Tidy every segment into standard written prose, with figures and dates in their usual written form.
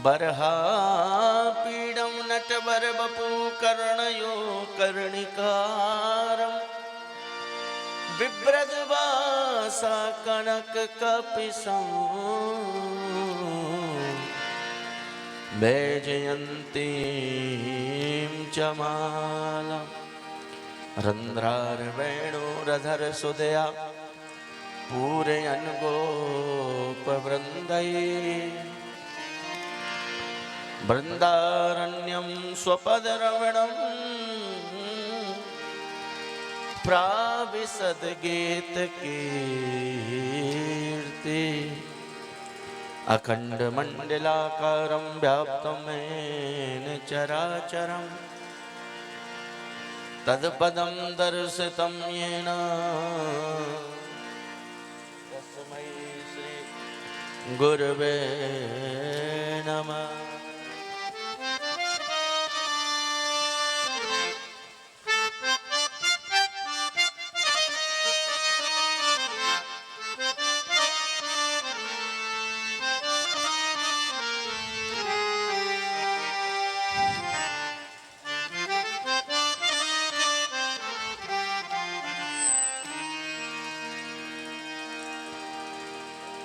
बरहा पीडम नटवर बपू कर्णयो कर्णिकारम बिभ्रजवासा कनक कपिसं वैजयन्तीं च मालां रन्ध्रारवेणुरधर सुदया पूरयन् गोपवृन्दैः वृन्दारण्यं स्वपदरमणम् प्राविशद्गीतकीर्ति अखण्डमण्डलाकारं व्याप्तं येन चराचरं तत्पदं दर्शितं येन तस्मै श्री गुरवे नमः।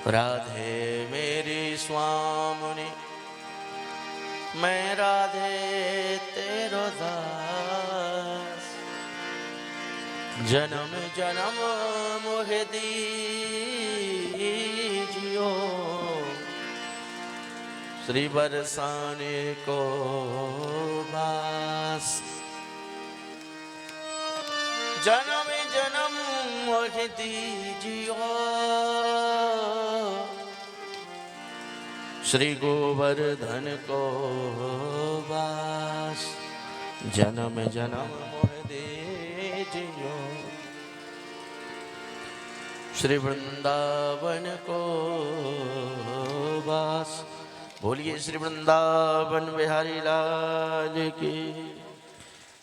राधे मेरी स्वामिनी मैं राधे तेरो दास जन्म जन्म मोहे दीजियो श्री बरसाने को बास जन्म जन्म मोहे दीजियो श्री गोवर्धन को वास जन्म जन्म मोह दीजियो श्री वृंदावन को वास। बोलिए श्री वृंदावन बिहारी लाल की,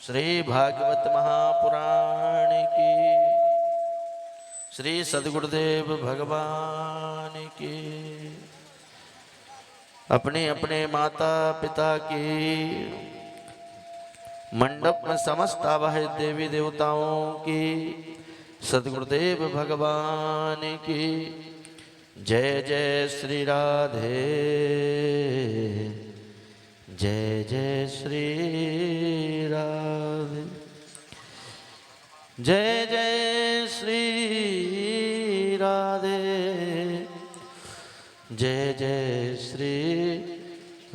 श्री भागवत महापुराण की, श्री सद्गुरुदेव भगवान की। अपने अपने माता पिता की मंडप में समस्त आवाहित देवी देवताओं की, सद्गुरुदेव भगवान की जय जय श्री राधे जय जय श्री राधे जय जय श्री राधे जय जय श्री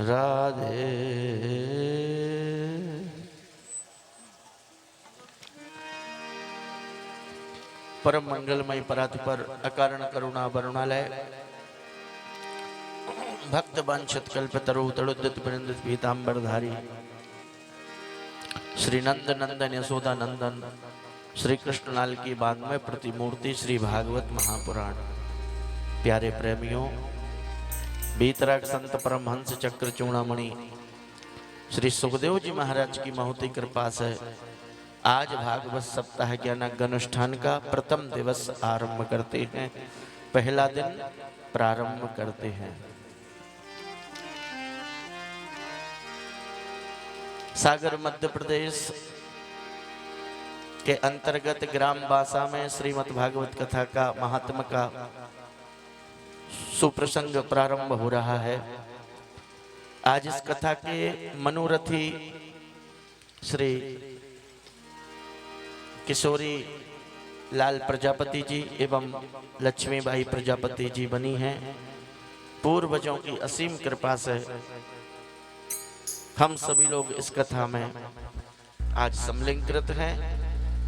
राधे। परम मंगलमय परात्पर अकारण करुणा वरुणालय भक्त वांछित कल्पतरु तड़ुद्यत परिंदित पीतांबरधारी श्री नंद नंदन यशोदा नंदन श्री कृष्ण लाल की बागमय प्रतिमूर्ति श्री भागवत महापुराण। प्यारे प्रेमियों, बीतराग संत परमहंस चक्र चूड़ामणि श्री सुखदेव जी महाराज की महती कृपा से आज भागवत सप्ताह ज्ञान अनुष्ठान का प्रथम दिवस आरंभ करते हैं। पहला दिन प्रारंभ करते हैं। सागर मध्य प्रदेश के अंतर्गत ग्राम बासा में श्रीमद् भागवत कथा का महात्म का सुप्रसंग प्रारंभ हो रहा है। आज इस कथा के मनोरथी श्री किशोरी लाल प्रजापति जी एवं लक्ष्मीबाई प्रजापति जी बनी हैं। पूर्वजों की असीम कृपा से हम सभी लोग इस कथा में आज सम्मिलित हैं।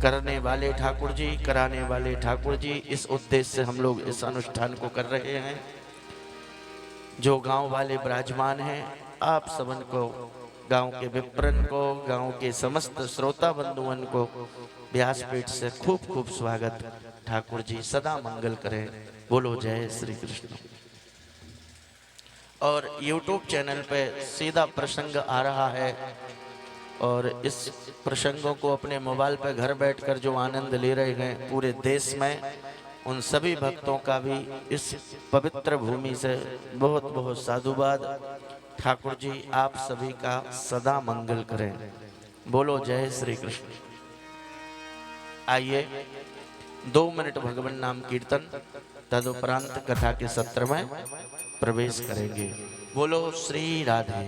करने वाले ठाकुर जी, कराने वाले ठाकुर जी, इस उद्देश्य से हम लोग इस अनुष्ठान को कर रहे हैं। जो गांव वाले विराजमान हैं, आप सबन को, गांव के विप्रन को, गांव के समस्त श्रोता बंधुओं को व्यासपीठ से खूब खूब स्वागत। ठाकुर जी सदा मंगल करें। बोलो जय श्री कृष्ण। और YouTube चैनल पे सीधा प्रसंग आ रहा है और इस प्रसंगों को अपने मोबाइल पर घर बैठकर जो आनंद ले रहे हैं पूरे देश में, उन सभी भक्तों का भी इस पवित्र भूमि से बहुत बहुत साधुवाद। ठाकुर जी आप सभी का सदा मंगल करें। बोलो जय श्री कृष्ण। आइए 2 मिनट भगवान नाम कीर्तन, तदुपरांत कथा के सत्र में प्रवेश करेंगे। बोलो श्री राधे।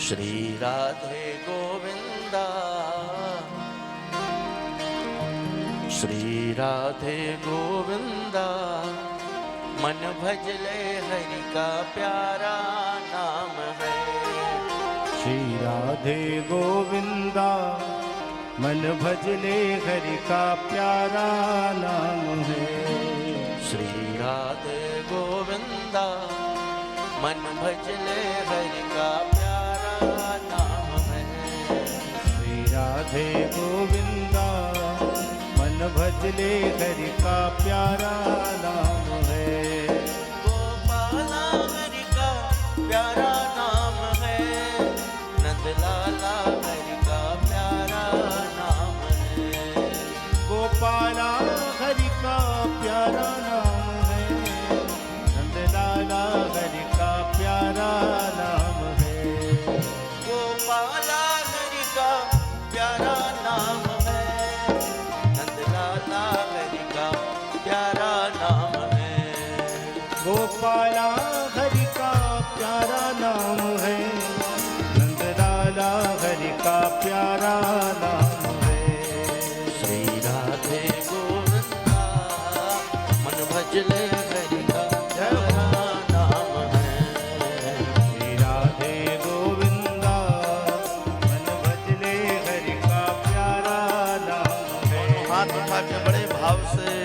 श्री राधे गोविंदा, श्री राधे गोविंदा, मन भजले हरि का प्यारा नाम है। श्री राधे गोविंदा, मन भजले हरि का प्यारा नाम है। श्री राधे गोविंदा, मन भजले हरि का प्यारा नाम है। श्री राधे गोविंदा, मन भजले हरि का प्यारा नाम है। गोपाला हरि का प्यारा नाम है, नंदलाला हरि का प्यारा नाम है। गोपाला हरि का प्यारा नाम है, नंदलाला हरि का प्यारा नाम है। गोपाला हरि का प्यारा नाम है, नंदलाला हरि का प्यारा नाम है। गोपाला हरि का प्यारा नाम है, नंदलाला हरि का प्यारा नाम है। श्री राधे गोविंदा, मन भजले हरि का प्यारा नाम है। श्री राधे गोविंदा, मन भजले हरि का प्यारा नाम है। हाथ उठा के बड़े भाव से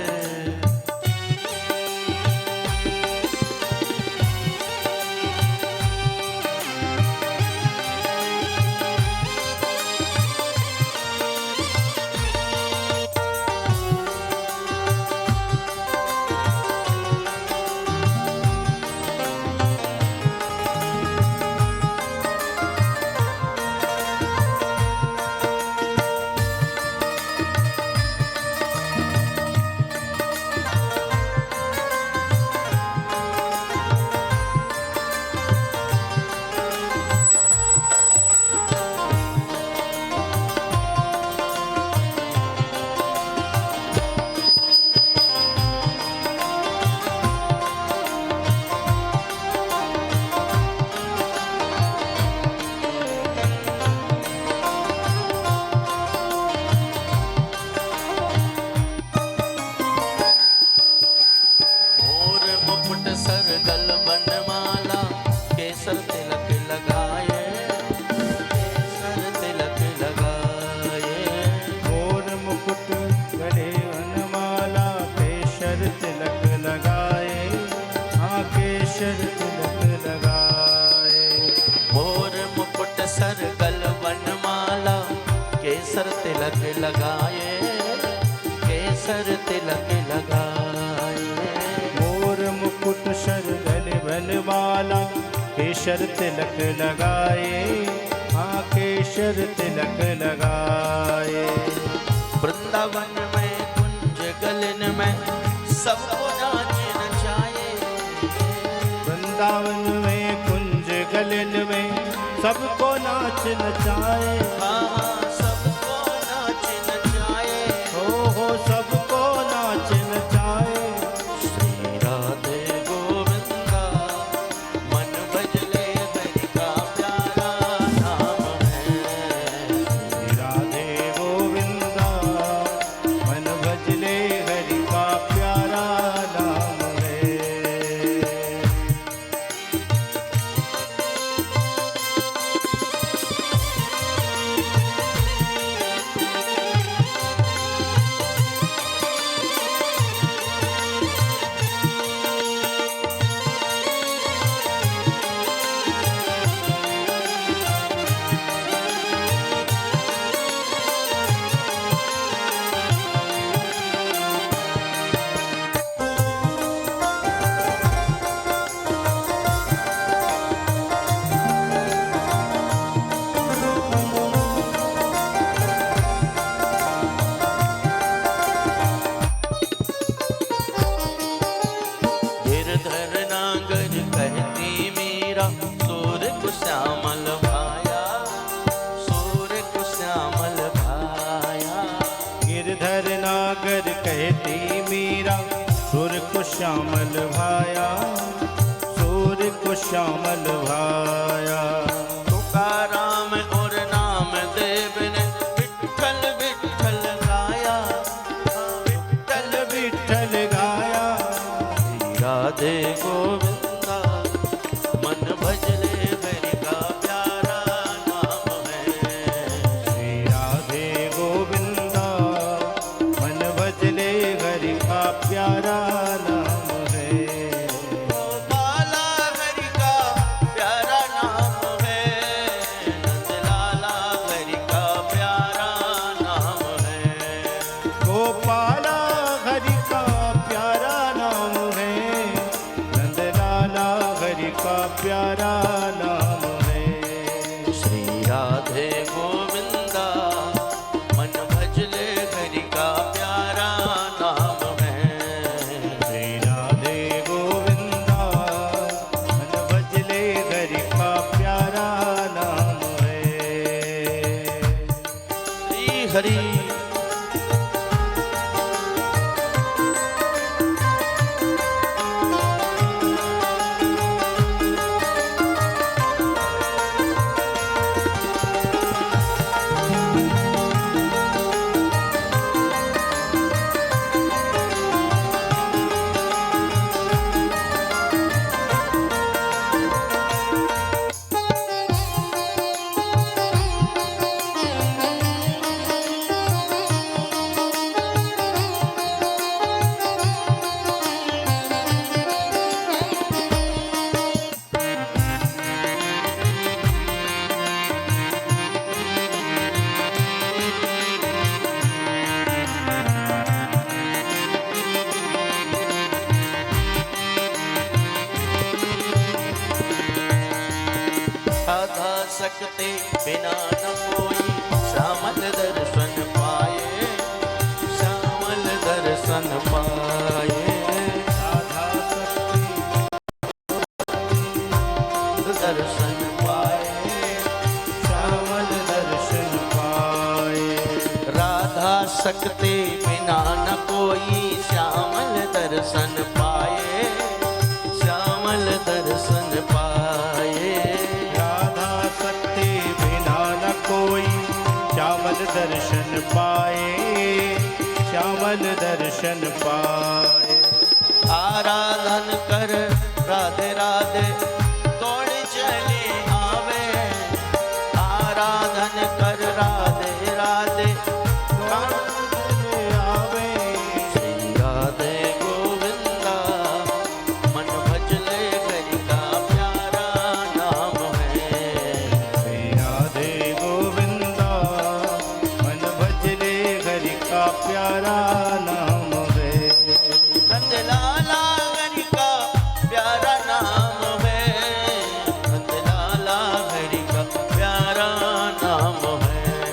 मोर मुकुट सरगल बनमाला, केसर तिलक लगाए, केसर तिलक लगाए। मोर मुकुट गले वनमाला, केशर तिलक लगाए, हाँ केशर तिलक लगाए। मोर मुकुट सरगल बनमाला, केसर तिलक लगाए, केसर तिलक लगाए। मोर मुकुट सरगल वनमाला, केशर तिलक लगाए, हाँ केशर तिलक लगाए। वृंदावन में कुंज गलन में सबको नाच नचाए। वृंदावन में कुंज गलन में सबको नाच नचाए। हाँ सबको नाच नचाए। हो सबको नाच नचाए। श्री राधे गोविंदा, मन भजले हरि का प्यारा नाम है। श्री राधे गोविंदा, मन भजले हरि का प्यारा नाम है। कहती मीरा सुर को श्यामल भाया, सुर को श्यामल भाया। तुकाराम और नाम देव ने विठ्ठल विठ्ठल गाया, विठ्ठल विठ्ठल गाया। राधे गोविंदा मन भजले हरि का प्यारा नाम है। श्री राधे गोविंदा मन भजले हरि का प्यारा नाम है। गोपाला हरि का प्यारा नाम है, नंदलाला हरि का प्यारा नाम है। गोपाला हरि का प्यारा नाम है, नंदलाला हरि का प्यारा नाम है। श्री राधे गोविंदा मन भजले हरि का प्यारा नाम है। श्री राधे गोविंदा मन भजले हरि का प्यारा नाम है। श्री हरि राधा सकते बिना न कोई श्यामल दर्शन पाए, श्यामल दर्शन पाए। राधा दर्शन पाए, श्यामल दर्शन पाए। राधा सकते बिना न कोई श्यामल दर्शन पाए, श्यामल दर्शन पाए। राधा सत्य बिना न कोई श्यामल दर्शन पाए, श्यामल दर्शन पाए। आराधन कर राधे राधे दौड़ चले आवे, आराधन कर राधे राधे आवे। श्री राधे गोविंदा मन भजले हरि का प्यारा नाम है। श्री राधे गोविंदा मन भजले हरि का प्यारा नाम है। नंदलाला हरि का प्यारा नाम है, नंदलाला हरि का प्यारा नाम है।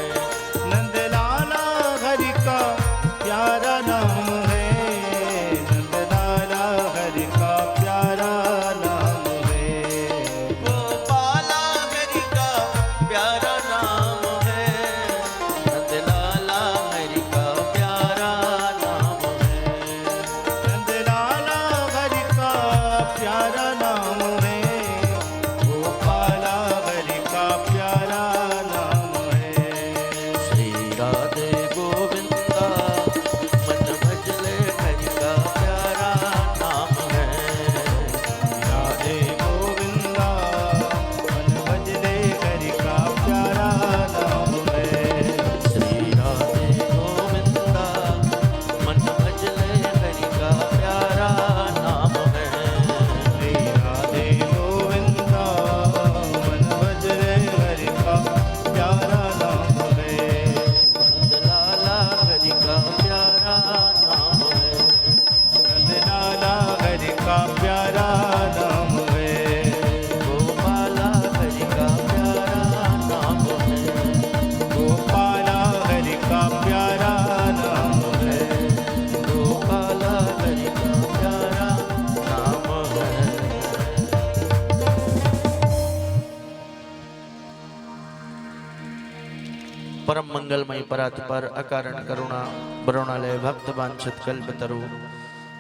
परम मंगलमय परात्पर अकारण करुणा वरुणालय भक्त वांछित कल्पतरु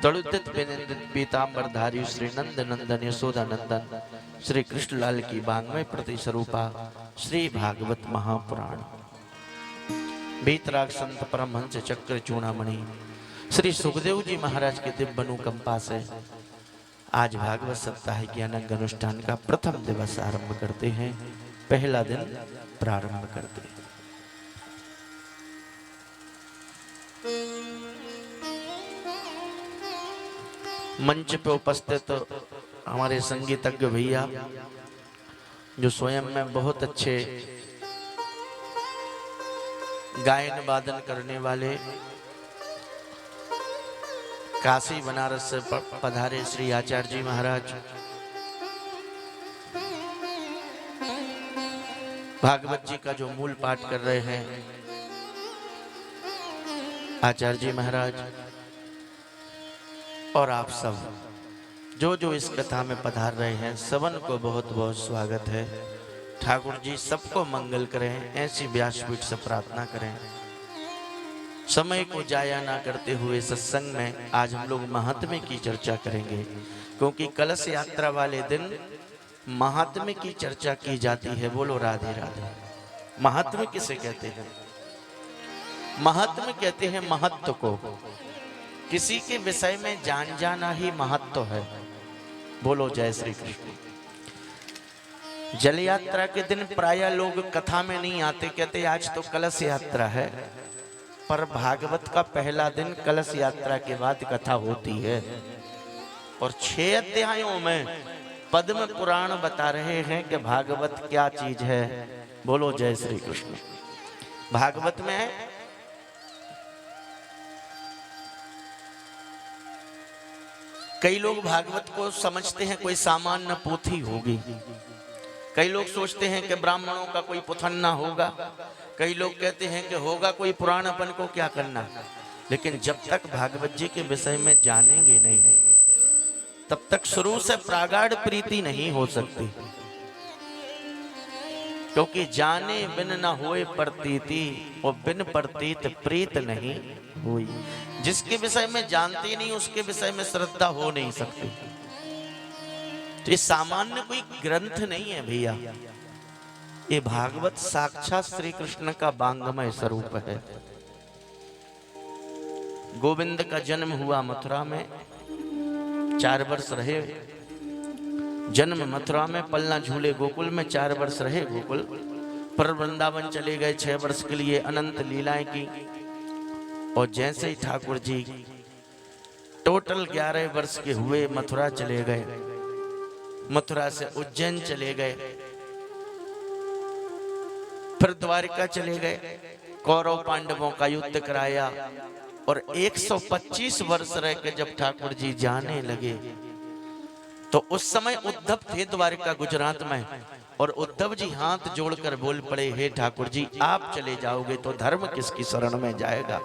तड़ुदित विनिंदित पीतांबरधारी श्री नंद नंदन यशोदा नंदन श्री कृष्णलाल की बांगमय प्रति स्वरूपा श्री भागवत महापुराण बीतराग संत परमहंस चक्र चूड़ामणि श्री सुखदेव जी महाराज के दिव्य अनुकंपा से आज भागवत सप्ताह ज्ञानक अनुष्ठान का प्रथम दिवस आरंभ करते हैं। पहला दिन प्रारंभ करते हैं। मंच पे उपस्थित हमारे संगीतज्ञ भैया जो स्वयं में बहुत अच्छे गायन वादन करने वाले काशी बनारस से पधारे श्री आचार्य जी महाराज, भागवत जी का जो मूल पाठ कर रहे हैं आचार्य जी महाराज, और आप सब जो जो इस कथा में पधार रहे हैं सबन को बहुत बहुत स्वागत है। ठाकुर जी सबको मंगल करें, ऐसी व्यासपीठ से प्रार्थना करें। समय को जाया ना करते हुए सत्संग में आज हम लोग महात्म्य की चर्चा करेंगे, क्योंकि कलश यात्रा वाले दिन महात्म्य की चर्चा की जाती है। बोलो राधे राधे। महात्म्य किसे कहते हैं? महात्म्य कहते हैं महत्व को। किसी के विषय में जान जाना ही महत्व है। बोलो जय श्री कृष्ण। जल यात्रा के दिन प्राय लोग कथा में नहीं आते, कहते आज तो कलश यात्रा है। पर भागवत का पहला दिन कलश यात्रा के बाद कथा होती है और 6 अध्यायों में पद्म पुराण बता रहे हैं कि भागवत क्या चीज है। बोलो जय श्री कृष्ण। भागवत में कई लोग भागवत को समझते हैं कोई सामान्य पोथी होगी, कई लोग सोचते हैं कि ब्राह्मणों का कोई पुथन्ना होगा, कई लोग कहते हैं कि होगा कोई पुराण, अपन को क्या करना। लेकिन जब तक भागवत जी के विषय में जानेंगे नहीं तब तक शुरू से प्रागाढ़ प्रीति नहीं हो सकती, क्योंकि जाने बिन न होए प्रतीति और बिन प्रतीत प्रीत नहीं हुई। जिसके विषय में जानते नहीं उसके विषय में श्रद्धा हो नहीं सकती। तो ये सामान्य कोई ग्रंथ नहीं है भैया, ये भागवत साक्षात श्री कृष्ण का बांगमय स्वरूप है। गोविंद का जन्म हुआ मथुरा में, 4 वर्ष रहे जन्म मथुरा में, पलना झूले गोकुल में, 4 वर्ष रहे गोकुल, पर वृंदावन चले गए 6 वर्ष के लिए, अनंत लीलाएं की। और जैसे ही ठाकुर जी टोटल 11 वर्ष के हुए मथुरा चले गए, मथुरा से उज्जैन चले गए, फिर द्वारिका चले गए, कौरव पांडवों का युद्ध कराया और 125 वर्ष रह के जब ठाकुर जी जाने लगे तो उस समय उद्धव थे द्वारिका गुजरात में, और उद्धव जी हाथ जोड़कर बोल पड़े, हे ठाकुर जी आप चले जाओगे तो धर्म किसकी शरण में जाएगा।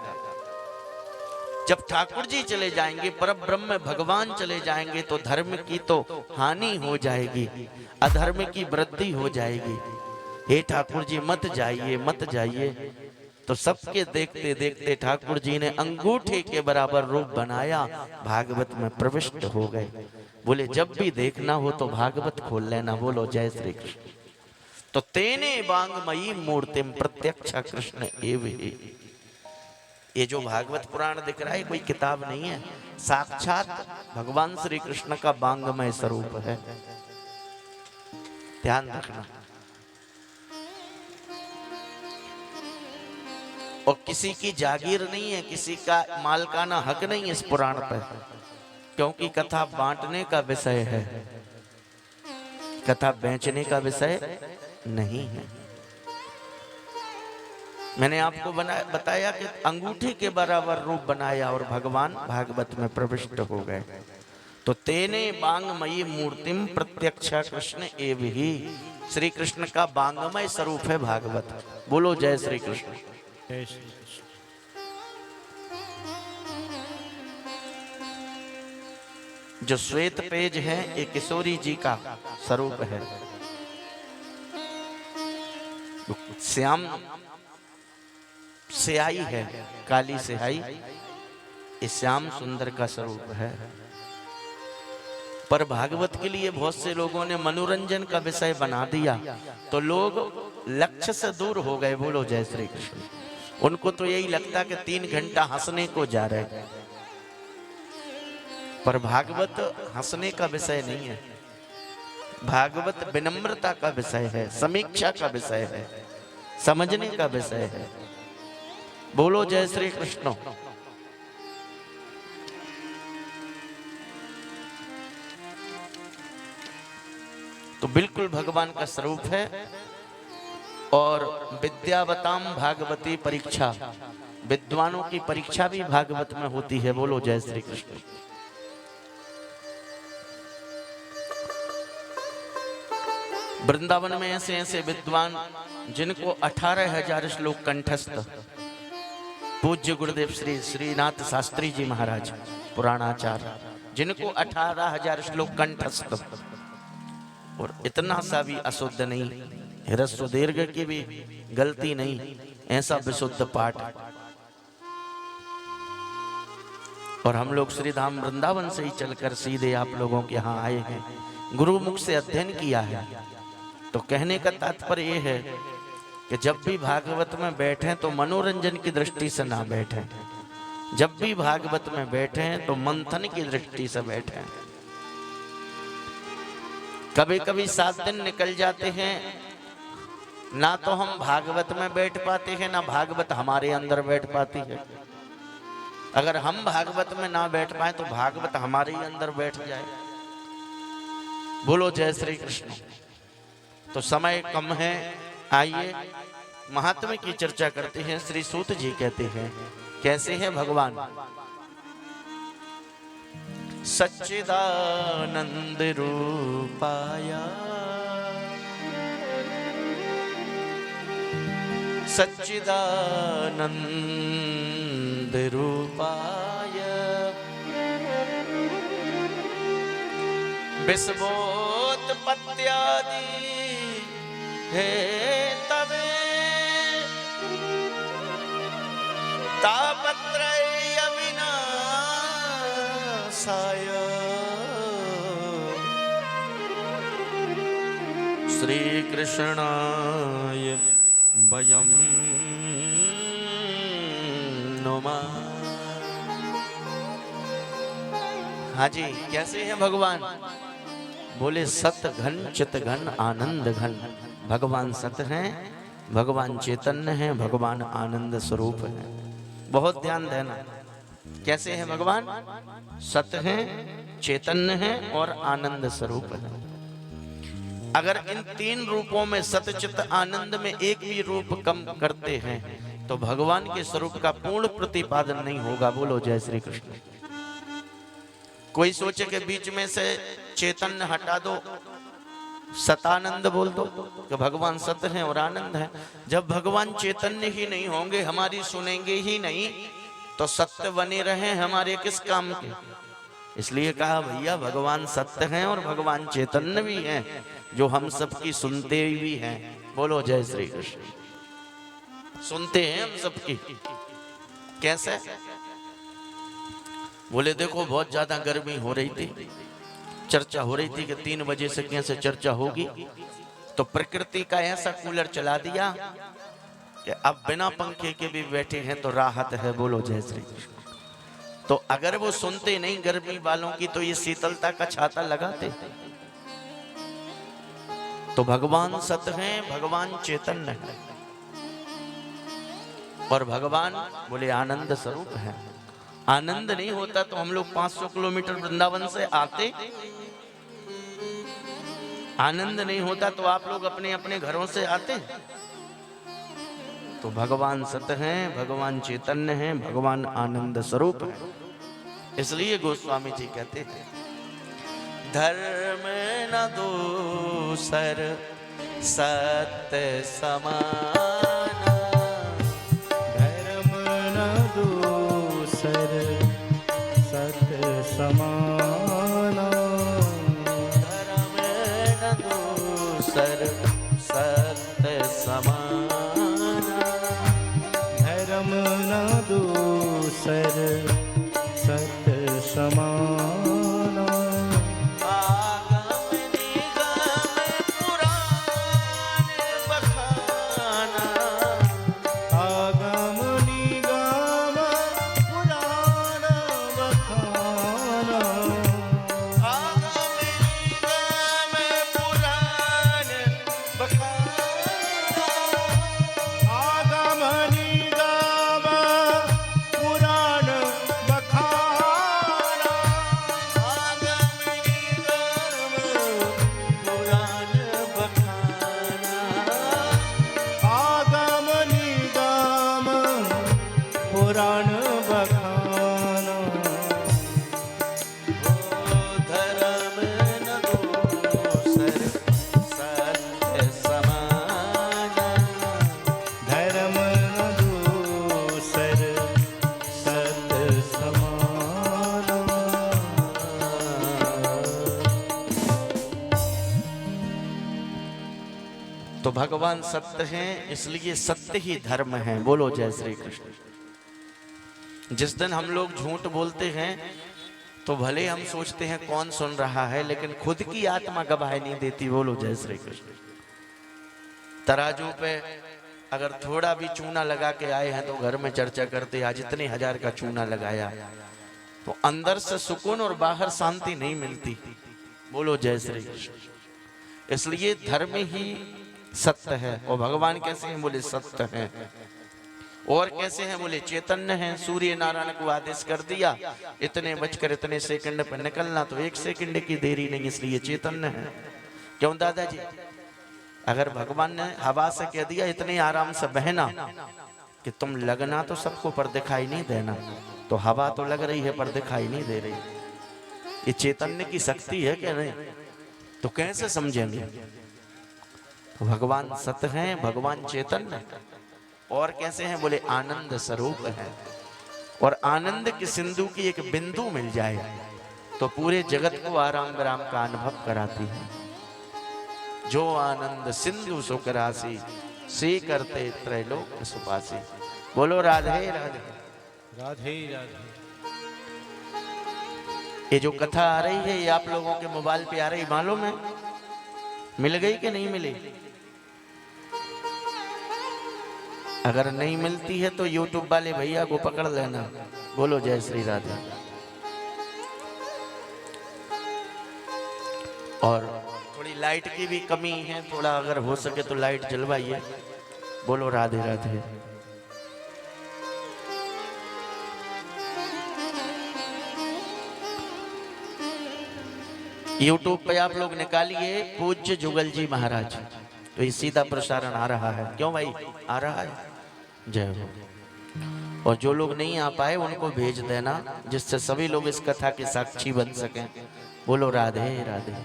जब ठाकुर जी चले जाएंगे, परब्रह्म भगवान चले जाएंगे तो धर्म की तो हानि हो जाएगी, अधर्म की वृद्धि हो जाएगी। हे ठाकुर जी मत जाइए मत जाइए। तो सबके देखते देखते ठाकुर जी ने अंगूठे के बराबर रूप बनाया, भागवत में प्रविष्ट हो गए। बोले जब भी देखना हो तो भागवत खोल लेना। बोलो जय श्री कृष्ण। तो तेने बांगमयी मूर्तिम प्रत्यक्ष कृष्ण एव ही। ये जो भागवत पुराण दिख रहा है कोई किताब नहीं है, साक्षात भगवान श्री कृष्ण का बांगमय स्वरूप है। ध्यान रखना। और किसी की जागीर नहीं है, किसी का मालकाना हक नहीं इस पुराण पर, क्योंकि कथा बांटने का विषय है, कथा बेचने का विषय नहीं है। मैंने आपको बताया कि अंगूठे के बराबर रूप बनाया और भगवान भागवत में प्रविष्ट हो गए। तो तेने बांगमयी मूर्तिम प्रत्यक्ष कृष्ण एव ही। श्री कृष्ण का बांगमय स्वरूप है भागवत। बोलो जय श्री कृष्ण। जो श्वेत पेज है ये किशोरी जी का स्वरूप है। श्याम स्याही है, काली स्याही, ये श्याम सुंदर का स्वरूप है। पर भागवत के लिए बहुत से लोगों ने मनोरंजन का विषय बना दिया, तो लोग लक्ष्य से दूर हो गए। बोलो जय श्री कृष्ण। उनको तो यही लगता कि 3 घंटा हंसने को जा रहे हैं, पर भागवत हंसने का विषय नहीं है। भागवत विनम्रता का विषय है, समीक्षा का विषय है, समझने का विषय है। बोलो जय श्री कृष्ण। तो बिल्कुल भगवान का स्वरूप है। और विद्यावताम भागवती परीक्षा, विद्वानों की परीक्षा भी भागवत में होती है। बोलो जय श्री कृष्ण। वृंदावन में ऐसे ऐसे विद्वान जिनको 18,000 श्लोक कंठस्थ, पूज्य गुरुदेव श्री श्रीनाथ शास्त्री जी महाराज पुराणाचार्य, जिनको 18,000 श्लोक कंठस्थ, और इतना सा भी अशुद्ध नहीं, ह्रस्व दीर्घ की भी गलती नहीं, ऐसा विशुद्ध पाठ। और हम लोग श्री धाम वृंदावन से ही चलकर सीधे आप लोगों के यहाँ आए हैं, गुरु मुख से अध्ययन किया है। तो कहने का तात्पर्य ये है कि जब भी भागवत में बैठें तो मनोरंजन की दृष्टि से ना बैठें, जब भी भागवत में बैठें तो मंथन की दृष्टि से बैठें। कभी कभी 7 दिन निकल जाते हैं, ना तो हम भागवत में बैठ पाते हैं, ना भागवत हमारे अंदर बैठ पाती है। अगर हम भागवत में ना बैठ पाए तो भागवत हमारे ही अंदर बैठ जाए। बोलो जय श्री कृष्ण। तो समय कम है, आइए महात्म्य की चर्चा करते हैं। श्री सूत जी कहते हैं, कैसे है भगवान? सच्चिदानंद रूपाया, सच्चिदानंद रूपाय विश्वोत्पत्त्यादि हे तवे तापत्रय विनाशाय श्री कृष्णाय वयं नमः। हाँ जी, कैसे हैं भगवान? बोले सत घन चित घन आनंद घन। भगवान सत हैं, भगवान चैतन्य हैं, भगवान आनंद स्वरूप है। बहुत ध्यान देना, कैसे हैं भगवान? सत हैं, चैतन्य हैं और आनंद स्वरूप है। अगर इन 3 रूपों में सतचित आनंद में एक भी रूप कम करते हैं तो भगवान के स्वरूप का पूर्ण प्रतिपादन नहीं होगा। बोलो जय श्री कृष्ण। कोई सोचे कि बीच में से चैतन्य हटा दो, सतानंद बोल दो, कि भगवान सत्य हैं और आनंद है। जब भगवान चैतन्य ही नहीं होंगे, हमारी सुनेंगे ही नहीं, तो सत्य बने रहे हमारे किस काम के? इसलिए कहा भैया भगवान सत्य हैं और भगवान चैतन्य भी हैं, जो हम सबकी सुनते भी हैं। बोलो जय श्री कृष्ण। सुनते हैं हम सबकी। कैसे? बोले देखो बहुत ज्यादा गर्मी हो रही थी, चर्चा हो रही थी कि 3 बजे से कैसे चर्चा होगी, तो प्रकृति का ऐसा कूलर चला दिया कि अब बिना पंखे के भी बैठे हैं तो राहत है। बोलो जय श्री कृष्ण। तो अगर वो सुनते नहीं गर्मी वालों की, तो ये शीतलता का छाता लगाते। तो भगवान सत्य हैं, भगवान चैतन्य है और भगवान बोले आनंद स्वरूप है। आनंद नहीं होता तो हम लोग 500 किलोमीटर वृंदावन से आते। आनंद नहीं होता तो आप लोग अपने अपने घरों से आते। तो भगवान सत्य हैं, भगवान चैतन्य हैं, भगवान आनंद स्वरूप है। इसलिए गोस्वामी जी कहते हैं, धर्म न दूसर सत्य समान, धर्म न दूसर सत्य समान, धर्म न दूसर सत्य समान, धर्म दूसर सत समाना। आगम निगम पुराण बखाना, आगम निगम पुराण बखाना। आगम निगम पुराण बखाना, आगम निगम पुराण बखाना। आगम निगम पुराण बखाना। आगम निगम पुराण बखाना। ओ धर्म न दूसर सत्य समाना। धर्म न दूसर सत समाना। तो भगवान सत्य हैं, इसलिए सत्य ही धर्म है। बोलो जय श्री कृष्ण। जिस दिन हम लोग झूठ बोलते हैं तो भले हम सोचते हैं कौन सुन रहा है, लेकिन खुद की आत्मा गवाही नहीं देती। बोलो जय श्री कृष्ण। तराजू पे अगर थोड़ा भी चूना लगा के आए हैं तो घर में चर्चा करते आज इतने हजार का चूना लगाया, तो अंदर से सुकून और बाहर शांति नहीं मिलती। बोलो जय श्री कृष्ण। इसलिए धर्म ही सत्य है। और भगवान कैसे हैं? बोले सत्य हैं। और कैसे हैं? बोले चैतन्य हैं। सूर्य नारायण को आदेश कर दिया इतने बजकर इतने सेकंड पर निकलना, तो 1 सेकंड की देरी नहीं, इसलिए चैतन्य है। क्यों दादाजी? अगर भगवान ने हवा से कह दिया इतने आराम से बहना कि तुम लगना तो सबको पर दिखाई नहीं देना, तो हवा तो लग रही है पर दिखाई नहीं दे रही। ये चैतन्य की शक्ति है क्या? नहीं तो कैसे समझेंगे? तो भगवान सत्य हैं, भगवान चैतन्य। और कैसे हैं? बोले आनंद स्वरूप है। और आनंद की सिंधु की एक बिंदु मिल जाए तो पूरे जगत को आराम विराम का अनुभव कराती है। जो आनंद सिंधु सुख राशि से करते त्रैलोक सुपासी। बोलो राधे राधे। राधे राधे। ये जो कथा आ रही है ये आप लोगों के मोबाइल पे आ रही, मालूम है? मिल गई कि नहीं मिली? अगर नहीं मिलती है तो यूट्यूब वाले भैया को पकड़ लेना। बोलो जय श्री राधे। और थोड़ी लाइट की भी कमी है, थोड़ा अगर हो सके तो लाइट जलवाइए। बोलो राधे राधे। यूट्यूब पे आप लोग निकालिए पूज्य जुगल जी महाराज, तो ये सीधा प्रसारण आ रहा है। क्यों भाई? आ रहा है। जय हो। और जो लोग नहीं आ पाए उनको भेज देना, जिससे सभी लोग इस कथा के साक्षी बन सकें। बोलो राधे राधे।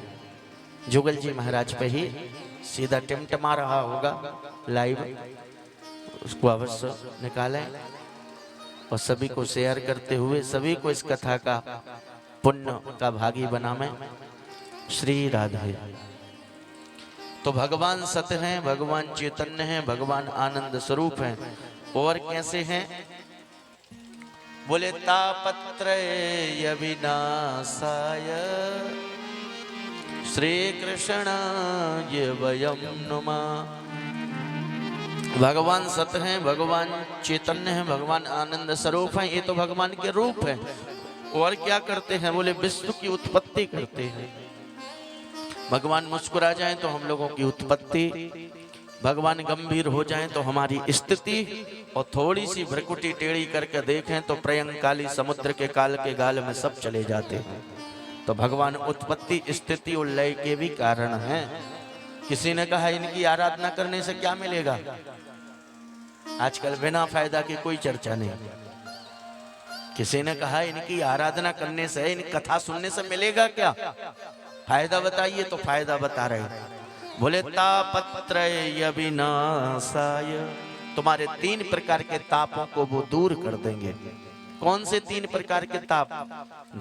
जुगल जी महाराज पे ही सीधा टिमटिमा रहा होगा लाइव, उसको अवश्य निकालें और सभी को शेयर करते हुए सभी को इस कथा का पुण्य का भागी बनावें। श्री राधे। तो भगवान सत्य हैं, भगवान चैतन्य हैं, भगवान आनंद स्वरूप हैं। और कैसे हैं? बोले तापत्रय विनाशाय श्री कृष्णाय वयं नुमः। भगवान सत्य हैं, भगवान चैतन्य हैं, भगवान आनंद स्वरूप हैं। ये तो भगवान के रूप हैं। और क्या करते हैं? बोले विश्व की उत्पत्ति करते हैं। भगवान मुस्कुरा जाएं तो हम लोगों की उत्पत्ति, भगवान गंभीर हो जाएं तो हमारी स्थिति, और थोड़ी सी भ्रकुटी टेढ़ी करके देखें तो प्रयंकाली समुद्र के काल के गाल में सब चले जाते हैं। तो भगवान उत्पत्ति स्थिति और लय के भी कारण हैं। किसी ने कहा इनकी आराधना करने से क्या मिलेगा? आजकल बिना फायदा की कोई चर्चा नहीं। किसी ने कहा इनकी आराधना करने से, इन कथा सुनने से मिलेगा क्या फायदा? बताइए। तो फायदा बता रहे हैं। बोले तापत्रय विनाशाय, तुम्हारे 3 प्रकार के तापों को वो दूर कर देंगे। कौन से 3 प्रकार के ताप?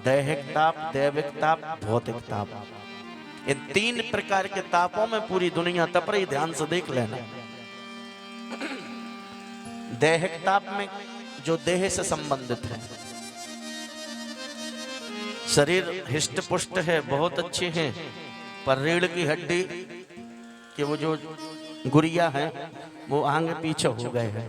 दैहिक ताप, दैविक ताप, भौतिक ताप। इन 3 प्रकार के तापों में पूरी दुनिया तप रही। ध्यान से देख लेना। दैहिक ताप में जो देह से संबंधित है। शरीर हिष्ट पुष्ट है, बहुत अच्छे हैं, पर रीढ़ की हड्डी के वो जो गुड़िया है वो आगे पीछे हो गए हैं।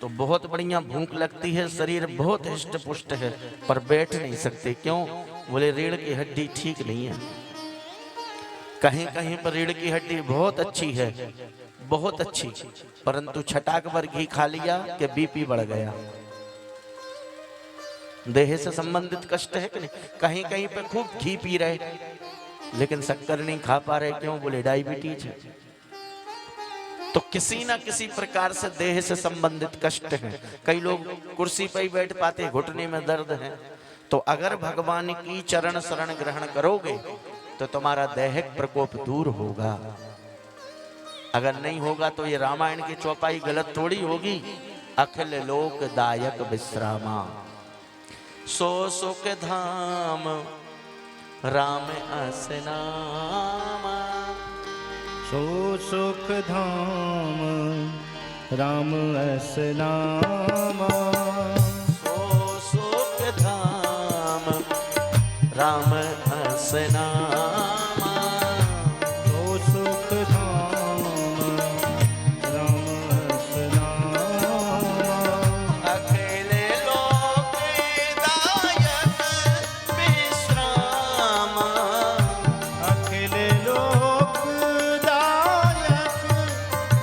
तो बहुत बढ़िया भूख लगती है, शरीर बहुत हिष्ट पुष्ट है, पर बैठ नहीं सकते। क्यों? बोले रीढ़ की हड्डी ठीक नहीं है। कहीं कहीं पर रीढ़ की हड्डी बहुत अच्छी है, बहुत अच्छी, परंतु छटाक भर घी खा लिया कि बीपी बढ़ गया। देह से संबंधित कष्ट है कि नहीं? कहीं कहीं पे खूब घी पी रहे लेकिन शक्कर नहीं खा पा रहे। क्यों? बोले डायबिटीज है। तो किसी ना किसी प्रकार से देह से संबंधित कष्ट है। कई लोग कुर्सी पर ही बैठ पाते, घुटने में दर्द है। तो अगर भगवान की चरण शरण ग्रहण करोगे तो तुम्हारा दैहिक प्रकोप दूर होगा। अगर नहीं होगा तो ये रामायण की चौपाई गलत थोड़ी होगी। अखिल लोक दायक विश्रामा, सो सुख धाम राम असनामा। सो सुख धाम राम असनामा, सो सुख धाम राम असनामा। सो सुख धाम राम असनामा। अकेले लोक दायक विश्रामा, अखिल लोक दायक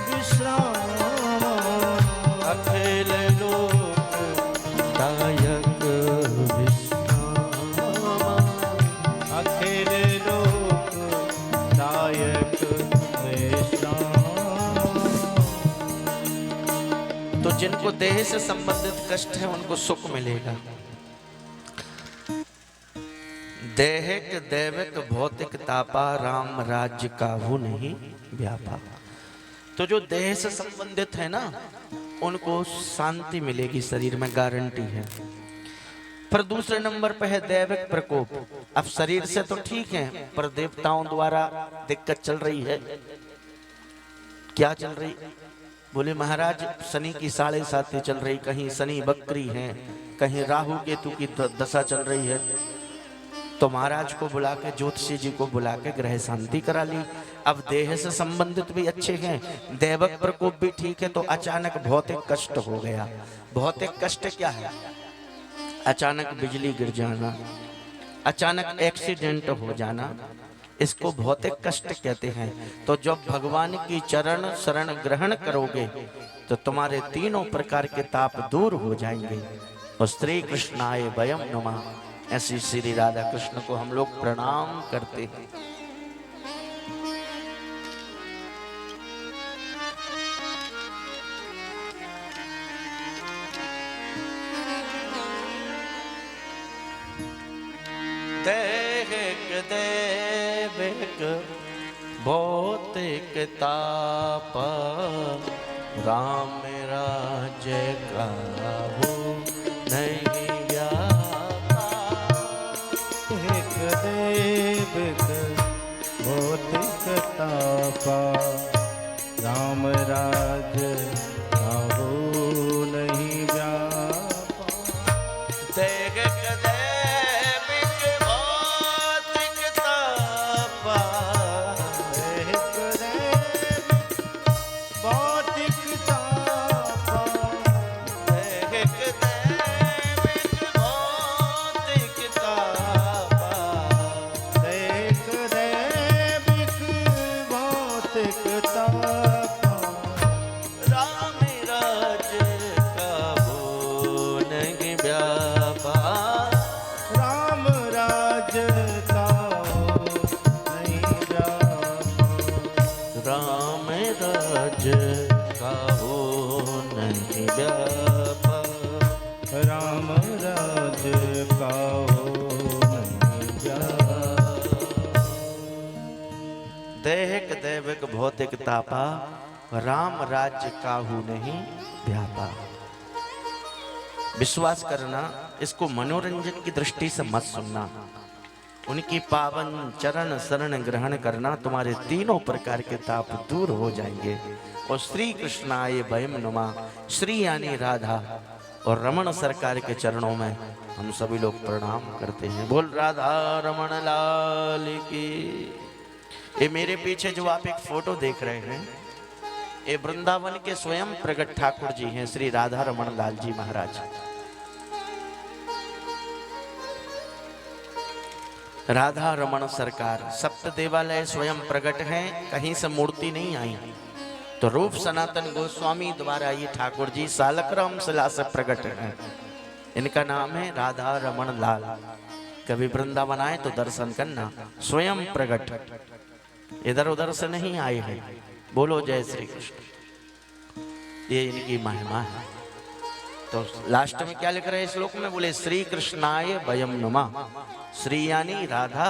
विश्रामा। अकेले लोक दायक विश्रामा। अखिल लोक दायक विश्रामा। तो जिनको देह से संबंधित कष्ट है उनको सुख मिलेगा। देहिक दैविक भौतिक तापा राम राज्य काहू नहीं व्यापा। तो जो देह से संबंधित है ना उनको शांति मिलेगी, शरीर में गारंटी है। पर दूसरे नंबर पर है दैविक प्रकोप। अब शरीर से तो ठीक है, पर देवताओं द्वारा दिक्कत चल रही है। क्या चल रही? बोले महाराज शनि की 7.5 चल रही, कहीं शनि बकरी है, कहीं राहु केतु की दशा चल रही है। तो महाराज को बुला के, ज्योतिषी जी को बुला के ग्रह शांति करा ली। अब देह से संबंधित भी अच्छे हैं, दैविक प्रकोप भी ठीक है। तो अचानक भौतिक कष्ट हो गया। भौतिक कष्ट क्या है? अचानक बिजली गिर जाना, अचानक एक्सीडेंट हो जाना, इसको भौतिक कष्ट कहते हैं। तो जब भगवान की चरण शरण ग्रहण करोगे तो तुम्हारे तीनों प्रकार के ताप दूर हो जाएंगे। और श्री कृष्णाय वयम नमः, ऐसी श्री राधा कृष्ण को हम लोग प्रणाम करते हैं। दैहिक दैविक भौतिक ताप राम राज्य काहू नहीं व्यापा। एक दैविक भौतिक तापा राम राज्य काहू नहीं व्यापा। दैहिक दैविक भौतिक तापा, एक दैविक भौतिक तापा। दैहिक दैविक भौतिक तापा। एक दैविक भौतिक तापा राम राज्य काहू नहीं व्यापा। राम राज्य काहू नहीं व्यापा। राम राज्य काहू नहीं व्यापा। राम राज्य काहू नहीं व्यापा। दैहिक दैविक भौतिक तापा राम राज्य काहू नहीं व्यापा। विश्वास करना, इसको मनोरंजन की दृष्टि से मत सुनना। उनकी पावन चरण शरण ग्रहण करना, तुम्हारे तीनों प्रकार के ताप दूर हो जाएंगे। और श्री कृष्णाय वयम नुमा, श्री यानी राधा और रमण सरकार के चरणों में हम सभी लोग प्रणाम करते हैं। बोल राधा रमण लाल की। ये मेरे पीछे जो आप एक फोटो देख रहे हैं, ये वृंदावन के स्वयं प्रगट ठाकुर जी हैं, श्री राधा रमण लाल जी महाराज। राधा रमण सरकार सप्त देवालय स्वयं प्रकट हैं, कहीं से मूर्ति नहीं आई। तो रूप सनातन गोस्वामी द्वारा ये ठाकुर जी सालग्राम शिला से प्रकट हैं। इनका नाम है राधा रमण लाल। कभी वृंदावन आए तो दर्शन करना, स्वयं प्रकट, इधर उधर से नहीं आए हैं। बोलो जय श्री कृष्ण। ये इनकी महिमा है। तो लास्ट में क्या लिख रहे हैं श्लोक में? बोले श्री कृष्णाय वयम नुमा, श्री यानी राधा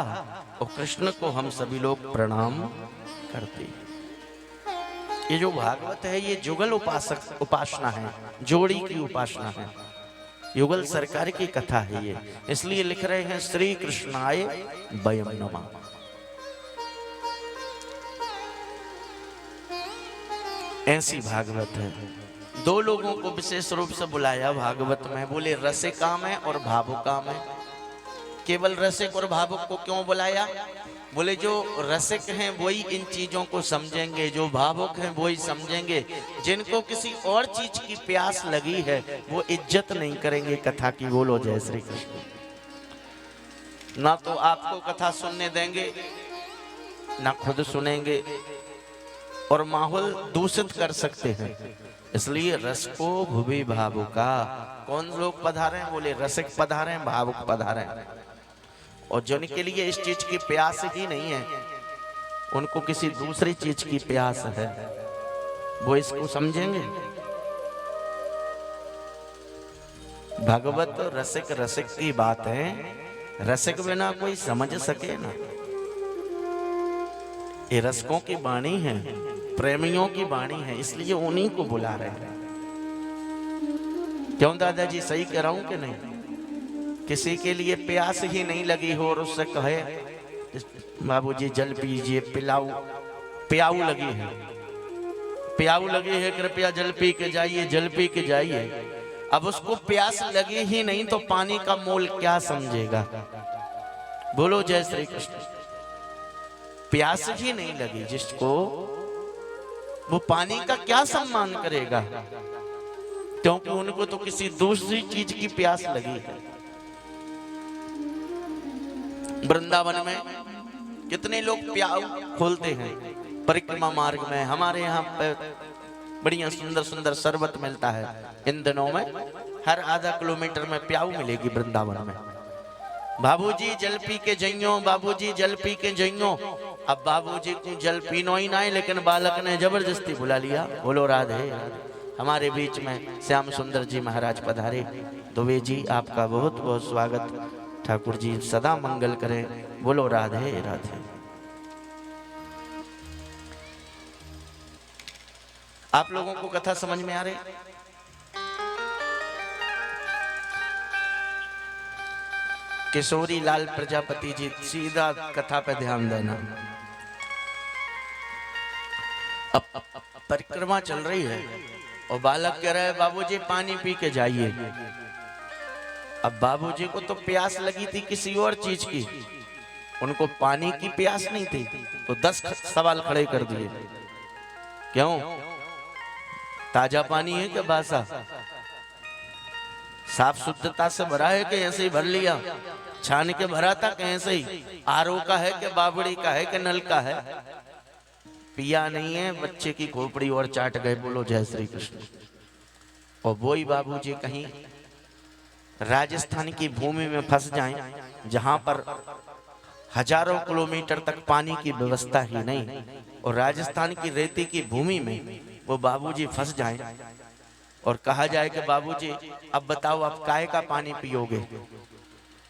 और कृष्ण को हम सभी लोग प्रणाम करते हैं। ये जो भागवत है ये जुगल उपासना है, जोड़ी की उपासना है, युगल सरकार की कथा है ये, इसलिए लिख रहे हैं श्री कृष्णाय वयम नुमा। ऐसी भागवत है। दो लोगों को विशेष रूप से बुलाया भागवत में, बोले रसिका में और भावुका में। केवल रसिक और भावुक को क्यों बुलाया? बोले जो रसिक हैं वही इन चीजों को समझेंगे, जो भावुक हैं वही समझेंगे। जिनको किसी और चीज की प्यास लगी है वो इज्जत नहीं करेंगे कथा की। बोलो जय श्री कृष्ण। ना तो आपको कथा सुनने देंगे, ना खुद सुनेंगे, और माहौल दूषित कर सकते हैं। इसलिए रसको भुवि भावुका। कौन लोग पधारे हैं? बोले रसिक पधारे हैं, भावुक पधारे हैं। और जिनके लिए इस चीज की प्यास ही नहीं है, उनको किसी दूसरी चीज की प्यास है, वो इसको समझेंगे। भगवत रसिक रसिक की बात है, रसिक बिना कोई समझ सके ना। ये रसिकों की वाणी है, प्रेमियों की वाणी है, इसलिए उन्हीं को बुला रहे हैं। क्यों दादाजी, सही कह रहा हूं कि नहीं? किसी के लिए प्यास ही नहीं लगी हो और उससे कहे बाबूजी जल पीजिए, प्याऊ लगी है, प्याऊ लगी है, कृपया जल पी के जाइए, जल पी के जाइए। अब उसको प्यास लगी ही नहीं तो पानी का मोल क्या समझेगा? बोलो जय श्री कृष्ण। प्यास ही नहीं लगी जिसको, वो पानी का क्या सम्मान करेगा? क्योंकि उनको तो किसी दूसरी चीज की प्यास लगी है। वृंदावन में कितने लोग प्याऊ खोलते हैं परिक्रमा मार्ग में। हमारे यहाँ पे बढ़िया सुंदर सुंदर शरबत मिलता है। इन दिनों में हर आधा किलोमीटर में प्याऊ मिलेगी वृंदावन में। बाबूजी जल पी के जइयो, बाबूजी जल पी के जइयो। अब बाबूजी को जल पीनो ही ना है, लेकिन बालक ने जबरदस्ती बुला लिया। बोलो राधे राधे। हमारे बीच में श्याम सुंदर जी महाराज पधारे। दुबे जी आपका बहुत बहुत स्वागत। ठाकुर जी सदा मंगल करें। बोलो राधे राधे। आप लोगों को कथा समझ में आ रही? किशोरी लाल प्रजापति जी, सीधा कथा पे ध्यान देना। अब परिक्रमा चल रही है और बालक कह रहा है बाबूजी पानी पी के जाइए। अब बाबूजी को तो प्यास लगी थी किसी और चीज की, उनको पानी की प्यास नहीं थी, तो 10 सवाल खड़े कर दिए। क्यों? ताजा पानी है क्या बासा? साफ शुद्धता से भरा है कि ऐसे ही भर लिया? छान के भरा था कि ऐसे ही? आरओ का है कि बावड़ी का है कि नल का है? पिया नहीं है, बच्चे की खोपड़ी और चाट गए। बोलो जय श्री कृष्ण। और वही बाबूजी कहीं राजस्थान की भूमि में फंस जाएं, जहां पर हजारों किलोमीटर तक पानी की व्यवस्था ही नहीं, और राजस्थान की रेती की भूमि में वो बाबूजी फंस जाएं और कहा जाए कि बाबूजी अब बताओ आप काय का पानी पियोगे?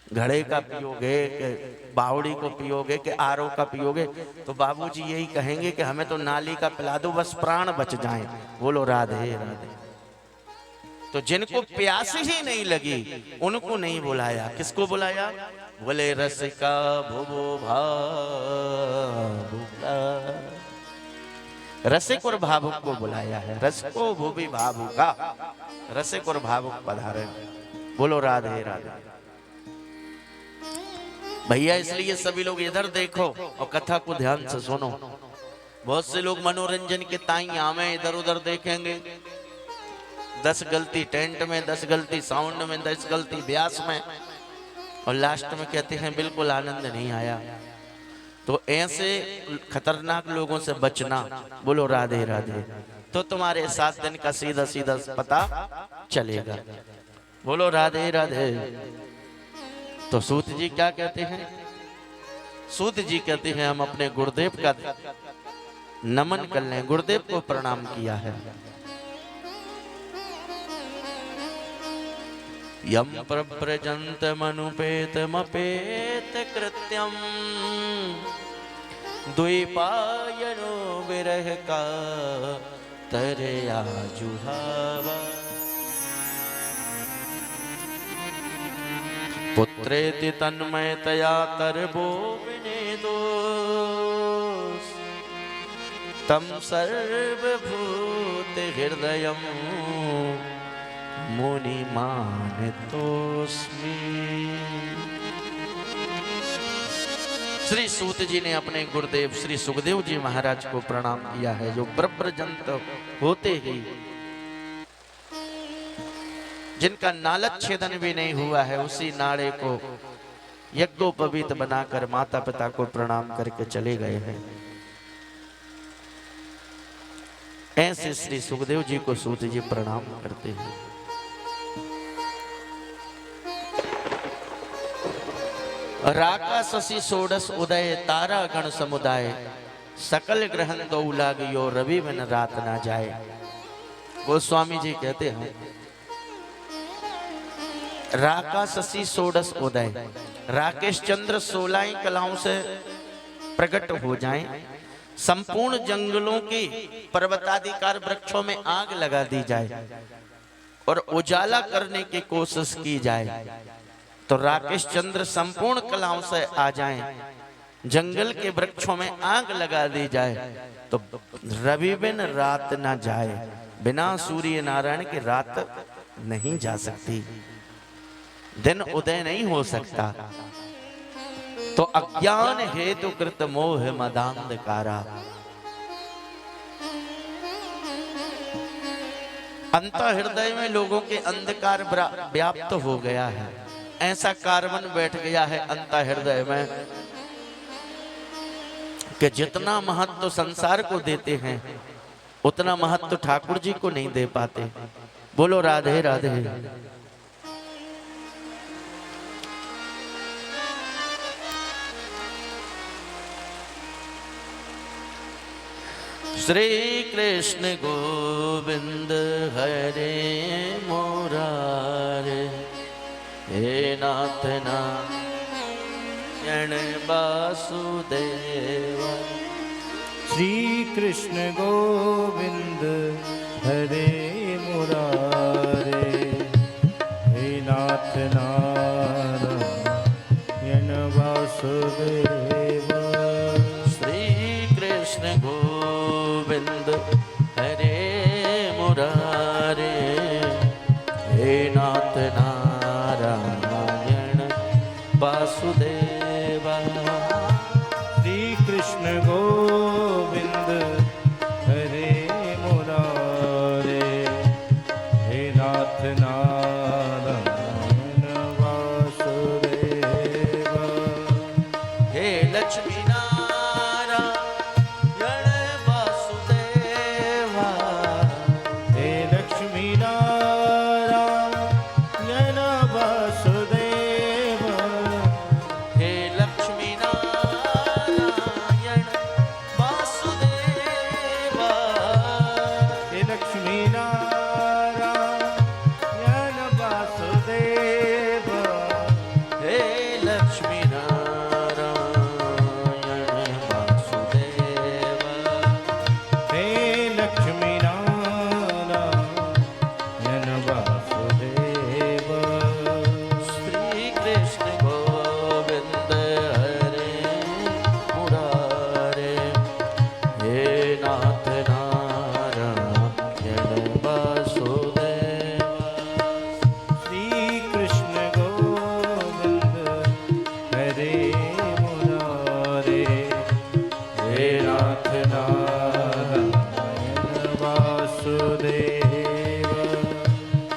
घड़े का पियोगे कि बावड़ी को पियोगे कि आरओ का पियोगे? तो बाबूजी यही कहेंगे कि हमें तो नाली का पिला दो, बस प्राण बच जाएं। बोलो राधे राधे। तो जिनको प्यास ही नहीं लगी उनको नहीं बुलाया। किसको बुलाया? बोले रसिका भुवो भावुका। रसिक और भावुक को बुलाया है, रसिको भुवि भावुका, रसिक और भावुक पधारे। बोलो राधे राधे। भैया इसलिए सभी लोग इधर देखो और कथा को ध्यान से सुनो। बहुत से लोग मनोरंजन के ताई आवे इधर उधर देखेंगे, 10 गलती टेंट में, 10 गलती साउंड में, 10 गलती ब्यास में, और लास्ट में कहते हैं बिल्कुल आनंद नहीं आया। तो ऐसे खतरनाक लोगों से बचना। बोलो राधे राधे। तो तुम्हारे 7 दिन का सीधा सीधा पता चलेगा। बोलो राधे राधे। तो सूत जी क्या कहते हैं? सूत जी कहते हैं हम अपने गुरुदेव का नमन कर लें, गुरुदेव को प्रणाम किया है। यम प्रव्रजंत मनुपेत मपेत कृत्यम द्वैपायनो विरह का तरया जुहावा। पुत्रेति तन्मयतया तरबो विनेदोस् तम सर्वभूत हृदयम् मुनि मानतोस्मि। श्री सूत जी ने अपने गुरुदेव श्री सुखदेव जी महाराज को प्रणाम किया है, जो प्रव्रजंत होते ही, जिनका नालच्छेदन भी नहीं हुआ है, उसी नाड़े को यज्ञोपवीत बनाकर माता पिता को प्रणाम करके चले गए हैं। ऐसे श्री सुखदेव जी को सूत जी प्रणाम करते हैं। राका शशि षोडश उदय तारा गण समुदाय सकल ग्रहण दो लागियो रवि बिन रात ना जाए। गोस्वामी जी कहते हैं राका शशि षोडश उदय, राकेश चंद्र 16 कलाओं से प्रकट हो जाएं, संपूर्ण जंगलों की पर्वताधिकार वृक्षों में आग लगा दी जाए और उजाला करने की कोशिश की जाए, तो राकेश चंद्र संपूर्ण कलाओं से आ जाएं, जंगल के वृक्षों में आग लगा दी जाए, तो रवि बिन रात ना जाए, बिना सूर्य नारायण के रात नहीं जा सकती, दिन उदय नहीं हो सकता। तो अज्ञान हेतु कृत मोह मदांधकारा। अंत हृदय में लोगों के अंधकार व्याप्त हो गया है, ऐसा कार्बन बैठ गया है अंत हृदय में कि जितना महत्व संसार को देते हैं उतना महत्व ठाकुर जी को नहीं दे पाते। बोलो राधे राधे। श्री कृष्ण गोविंद हरे मुरारे, हे नाथ नारायण वासुदेव। श्री कृष्ण गोविंद हरे मुरारे, हे नाथ नारायण वासुदेव। श्री कृष्ण गोविंद हरे मुरारे, हे नाथ नारायण वासुदेव। श्री कृष्ण गोविंद हरे मुरारे, हे नाथ नारायण वासुदेव। हे लक्ष्मी नारायण वासुदेवा, हे लक्ष्मी नारायण वासुदेव। हे लक्ष्मी नारायण वासुदेवा, हे लक्ष्मी नारायण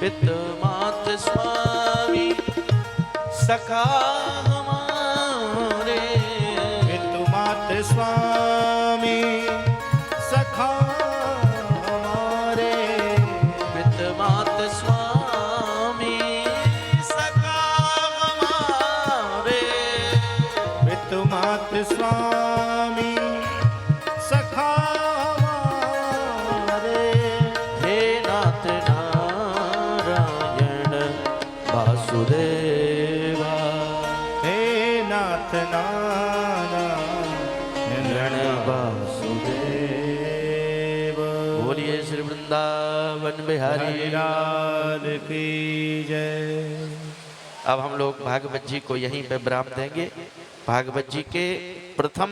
पितु मातु स्वामी सखा हमारे, पितु मातु स्वामी सखा हमारे, पितु मातु स्वामी सखा हमारे, पितु मातु स्वामी सखा हमारे। हे नाथ नारायण वासुदेवा, हे नाथ नारायण वासुदेव। बोलिए श्री वृंदावन बिहारी लाल की जय। अब हम लोग भागवत जी को यहीं पे विराम देंगे। भागवत जी के प्रथम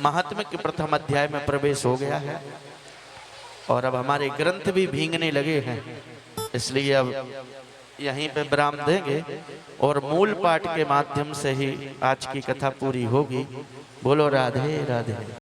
महात्म्य के प्रथम अध्याय में प्रवेश हो गया है और अब हमारे ग्रंथ भी भींगने लगे हैं, इसलिए अब यहीं पे विराम देंगे और मूल पाठ के माध्यम से ही आज की कथा पूरी होगी। बोलो राधे राधे।